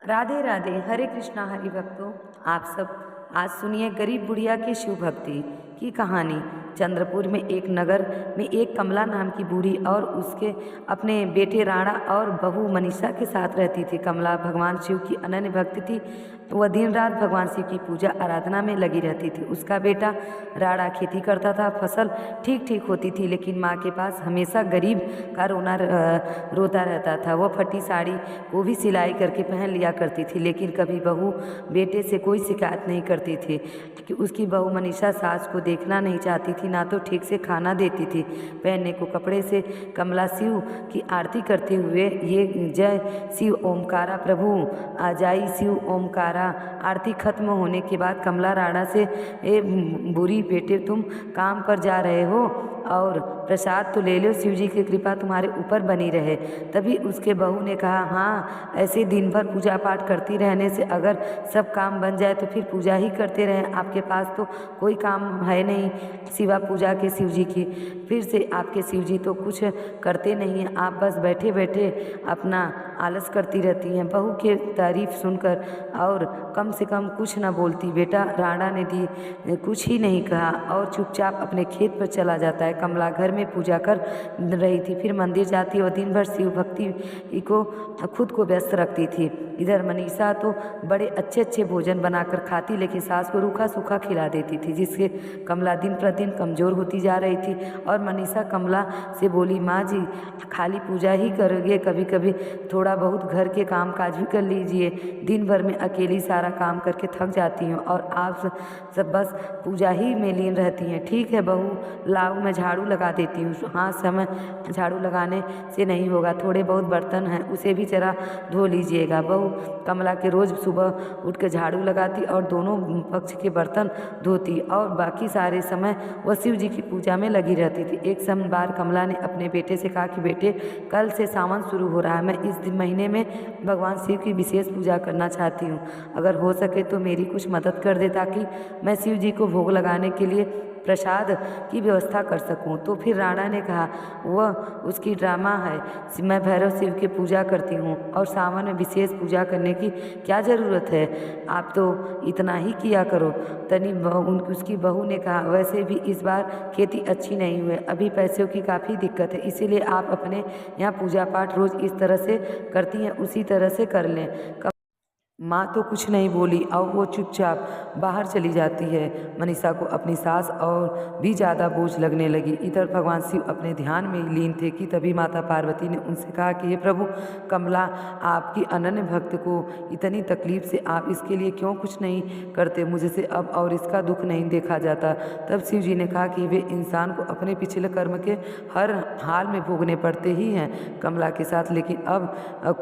राधे राधे। हरे कृष्णा हरि भक्तों, आप सब आज सुनिए गरीब बुढ़िया की शिव भक्ति की कहानी। चंद्रपुर में एक नगर में एक कमला नाम की बूढ़ी और उसके अपने बेटे राणा और बहू मनीषा के साथ रहती थी। कमला भगवान शिव की अनन्य भक्त थी। वह दिन रात भगवान शिव की पूजा आराधना में लगी रहती थी। उसका बेटा राणा खेती करता था, फसल ठीक ठीक होती थी, लेकिन माँ के पास हमेशा गरीब का रोता रहता था। वह फटी साड़ी को भी सिलाई करके पहन लिया करती थी, लेकिन कभी बहू बेटे से कोई शिकायत नहीं करती थी कि उसकी बहू मनीषा सास को देखना नहीं चाहती थी, ना तो ठीक से खाना देती थी पहनने को कपड़े से। कमला शिव की आरती करते हुए ये जय शिव ओमकारा प्रभु अजाई शिव ओमकारा। आरती खत्म होने के बाद कमला राणा से, ए बुरी बेटे, तुम काम पर जा रहे हो और प्रसाद तो ले लो, शिव जी की कृपा तुम्हारे ऊपर बनी रहे। तभी उसके बहू ने कहा, हाँ, ऐसे दिन भर पूजा पाठ करती रहने से अगर सब काम बन जाए तो फिर पूजा ही करते रहें। आपके पास तो कोई काम है नहीं सिवा पूजा के शिव जी की। फिर से आपके शिव जी तो कुछ करते नहीं हैं, आप बस बैठे बैठे अपना आलस करती रहती हैं। बहू की तारीफ सुनकर और कम से कम कुछ न बोलती बेटा राणा ने दी कुछ ही नहीं कहा और चुपचाप अपने खेत पर चला जाता है। कमला घर में पूजा कर रही थी, फिर मंदिर जाती और दिन भर शिव भक्ति को खुद को व्यस्त रखती थी। इधर मनीषा तो बड़े अच्छे अच्छे भोजन बनाकर खाती, लेकिन सास को रूखा सूखा खिला देती थी, जिससे कमला दिन प्रतिदिन कमज़ोर होती जा रही थी। और मनीषा कमला से बोली, माँ जी, खाली पूजा ही करोगे, कभी कभी थोड़ा बहुत घर के काम काज भी कर लीजिए। दिन भर में अकेली सारा काम करके थक जाती हूँ और आप सब बस पूजा ही में लीन रहती हैं। ठीक है बहू, लाओ मैं झाड़ू लगा देती हूँ। हाँ, समय झाड़ू लगाने से नहीं होगा, थोड़े बहुत बर्तन हैं उसे भी जरा धो लीजिएगा। बहू कमला के रोज़ सुबह उठ कर झाड़ू लगाती और दोनों पक्ष के बर्तन धोती और बाकी सारे समय वह शिव जी की पूजा में लगी रहती थी। एक बार कमला ने अपने बेटे से कहा कि बेटे, कल से सावन शुरू हो रहा है, मैं इस महीने में भगवान शिव की विशेष पूजा करना चाहती हूँ। अगर हो सके तो मेरी कुछ मदद कर दे ताकि मैं शिव जी को भोग लगाने के लिए प्रसाद की व्यवस्था कर सकूं। तो फिर राणा ने कहा, वह उसकी ड्रामा है, मैं भैरव शिव की पूजा करती हूँ और सावन में विशेष पूजा करने की क्या ज़रूरत है, आप तो इतना ही किया करो। तनी उसकी बहू ने कहा, वैसे भी इस बार खेती अच्छी नहीं हुई, अभी पैसों की काफ़ी दिक्कत है, इसीलिए आप अपने यहाँ पूजा पाठ रोज़ इस तरह से करती हैं उसी तरह से कर लें। माँ तो कुछ नहीं बोली और वो चुपचाप बाहर चली जाती है। मनीषा को अपनी सास और भी ज़्यादा बोझ लगने लगी। इधर भगवान शिव अपने ध्यान में लीन थे कि तभी माता पार्वती ने उनसे कहा कि हे प्रभु, कमला आपकी अनन्य भक्त को इतनी तकलीफ से आप इसके लिए क्यों कुछ नहीं करते, मुझसे अब और इसका दुख नहीं देखा जाता। तब शिव जी ने कहा कि वे इंसान को अपने पिछले कर्म के हर हाल में भोगने पड़ते ही हैं कमला के साथ, लेकिन अब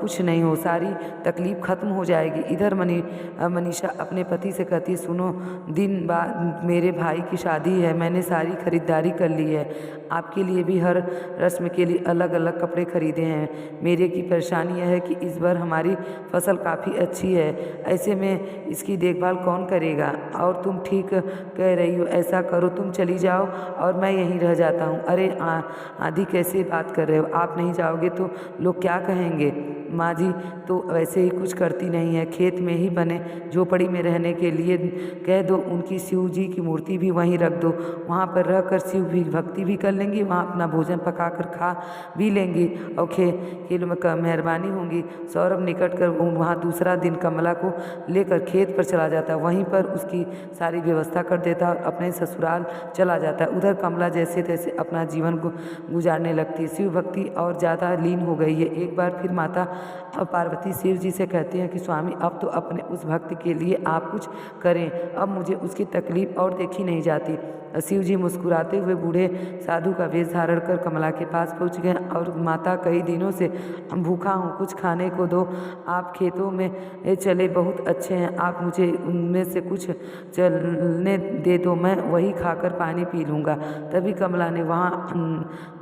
कुछ नहीं हो, सारी तकलीफ खत्म हो जाएगी। इधर मनीषा अपने पति से कहती है, सुनो, दिन बाद मेरे भाई की शादी है, मैंने सारी खरीदारी कर ली है, आपके लिए भी हर रस्म के लिए अलग अलग कपड़े खरीदे हैं। मेरे की परेशानी यह है कि इस बार हमारी फसल काफ़ी अच्छी है, ऐसे में इसकी देखभाल कौन करेगा। और तुम ठीक कह रही हो, ऐसा करो तुम चली जाओ और मैं यहीं रह जाता हूँ। अरे आदि कैसे बात कर रहे हो, आप नहीं जाओगे तो लोग क्या कहेंगे। माँ जी तो वैसे ही कुछ करती नहीं है, खेत में ही बने झोपड़ी में रहने के लिए कह दो, उनकी शिव जी की मूर्ति भी वहीं रख दो, वहाँ पर रहकर शिव भी भक्ति भी कर लेंगी, वहाँ अपना भोजन पकाकर खा भी लेंगी और खेल में मेहरबानी होंगी। सौरभ निकट कर वहाँ दूसरा दिन कमला को लेकर खेत पर चला जाता है, वहीं पर उसकी सारी व्यवस्था कर देता है और अपने ससुराल चला जाता है। उधर कमला जैसे तैसे अपना जीवन को गुजारने लगती है, शिव भक्ति और ज़्यादा लीन हो गई है। एक बार फिर माता पार्वती शिव जी से कहती हैं कि स्वामी, अब तो अपने उस भक्त के लिए आप कुछ करें, अब मुझे उसकी तकलीफ और देखी नहीं जाती। शिव जी मुस्कुराते हुए बूढ़े साधु का वेश धारण कर कमला के पास पहुंच गए और माता, कई दिनों से भूखा हूँ, कुछ खाने को दो, आप खेतों में चले बहुत अच्छे हैं, आप मुझे उनमें से कुछ चलने दे दो, मैं वही खाकर पानी पी लूँगा। तभी कमला ने, वहाँ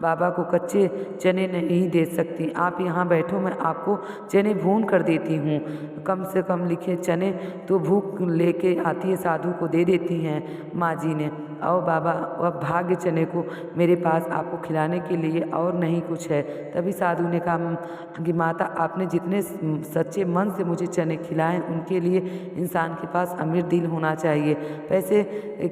बाबा को कच्चे चने नहीं दे सकती, आप यहाँ बैठो, मैं आपको चने भून कर देती हूँ। कम से कम लिखे चने तो भूख लेके आती है साधु को दे देती हैं माँ जी ने। आओ बाबा, अब भाग्य चने को मेरे पास आपको खिलाने के लिए और नहीं कुछ है। तभी साधु ने कहा कि माता, आपने जितने सच्चे मन से मुझे चने खिलाए उनके लिए इंसान के पास अमीर दिल होना चाहिए। पैसे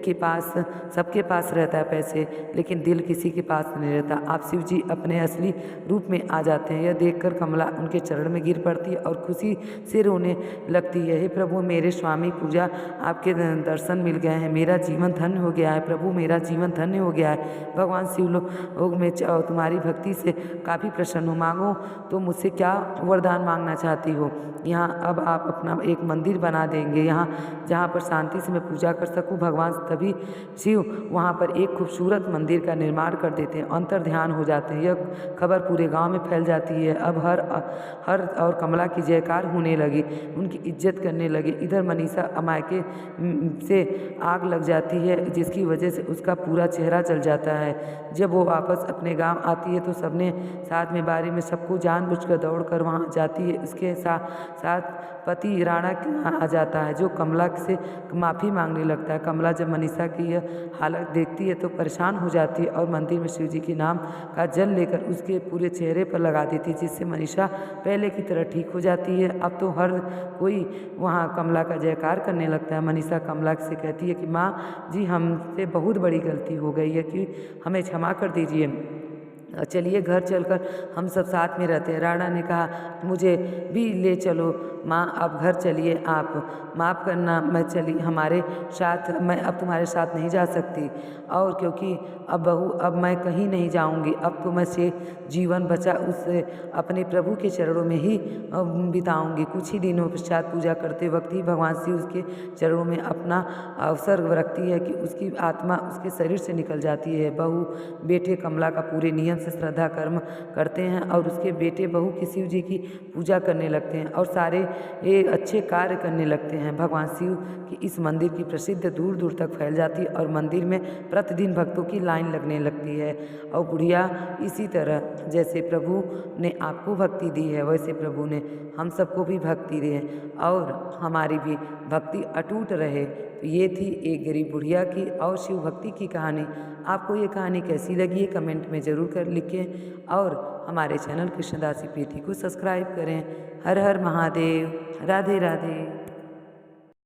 के पास सबके पास रहता है पैसे, लेकिन दिल किसी के पास नहीं रहता। आप शिव जी अपने असली रूप में आ जाते हैं। यह देखकर कमला उनके चरण में गिर पड़ती है और खुशी से रोने लगती है। हे प्रभु मेरे स्वामी, पूजा आपके दर्शन मिल गए हैं, मेरा जीवन धन्य हो गया है। प्रभु मेरा जीवन धन्य हो गया है। भगवान शिव लोग में तुम्हारी भक्ति से काफ़ी प्रसन्न हो। मांगो तो मुझसे क्या वरदान मांगना चाहती हो। यहाँ अब आप अपना एक मंदिर बना देंगे, यहाँ जहाँ पर शांति से मैं पूजा कर सकूँ। भगवान तभी शिव वहाँ पर एक खूबसूरत मंदिर का निर्माण कर देते हैं, अंतर ध्यान हो जाते हैं। यह खबर पूरे गांव में फैल जाती है। अब हर और कमला की जयकार होने लगी, उनकी इज्जत करने लगे। इधर मनीषा अमायके से आग लग जाती है, जिसकी वजह से उसका पूरा चेहरा जल जाता है। जब वो वापस अपने गांव आती है तो सबने साथ में बारी में सबको जानबूझकर दौड़कर वहां जाती है। इसके साथ पति राणा आ जाता है, जो कमला से माफ़ी मांगने लगता है। कमला जब मनीषा की यह हालत देखती है तो परेशान हो जाती है और मंदिर में शिव जी के नाम का जल लेकर उसके पूरे चेहरे पर लगा देती है, जिससे मनीषा पहले की तरह ठीक हो जाती है। अब तो हर कोई वहाँ कमला का जयकार करने लगता है। मनीषा कमला से कहती है कि माँ जी, हमसे बहुत बड़ी गलती हो गई है, कि हमें क्षमा कर दीजिए, चलिए घर चलकर हम सब साथ में रहते हैं। राणा ने कहा, मुझे भी ले चलो माँ, अब घर चलिए, आप माफ़ करना, मैं चली हमारे साथ, मैं अब तुम्हारे साथ नहीं जा सकती, और क्योंकि अब बहू, अब मैं कहीं नहीं जाऊंगी, अब तो मैं से जीवन बचा उस अपने प्रभु के चरणों में ही बिताऊंगी। कुछ ही दिनों पश्चात पूजा करते वक्त ही भगवान शिव उसके चरणों में अपना अवसर रखती है कि उसकी आत्मा उसके शरीर से निकल जाती है। बहू बेटे कमला का पूरे नियम से श्रद्धा कर्म करते हैं और उसके बेटे बहू की शिव जी की पूजा करने लगते हैं और सारे ये अच्छे कार्य करने लगते हैं। भगवान शिव की इस मंदिर की प्रसिद्ध दूर दूर तक फैल जाती है और मंदिर में प्रतिदिन भक्तों की लाइन लगने लगती है। और बुढ़िया इसी तरह जैसे प्रभु ने आपको भक्ति दी है, वैसे प्रभु ने हम सबको भी भक्ति दी है और हमारी भी भक्ति अटूट रहे। तो ये थी एक गरीब बुढ़िया की और शिव भक्ति की कहानी। आपको ये कहानी कैसी लगी है कमेंट में ज़रूर कर लिखें और हमारे चैनल कृष्णदासी प्रीति को सब्सक्राइब करें। हर हर महादेव, राधे राधे।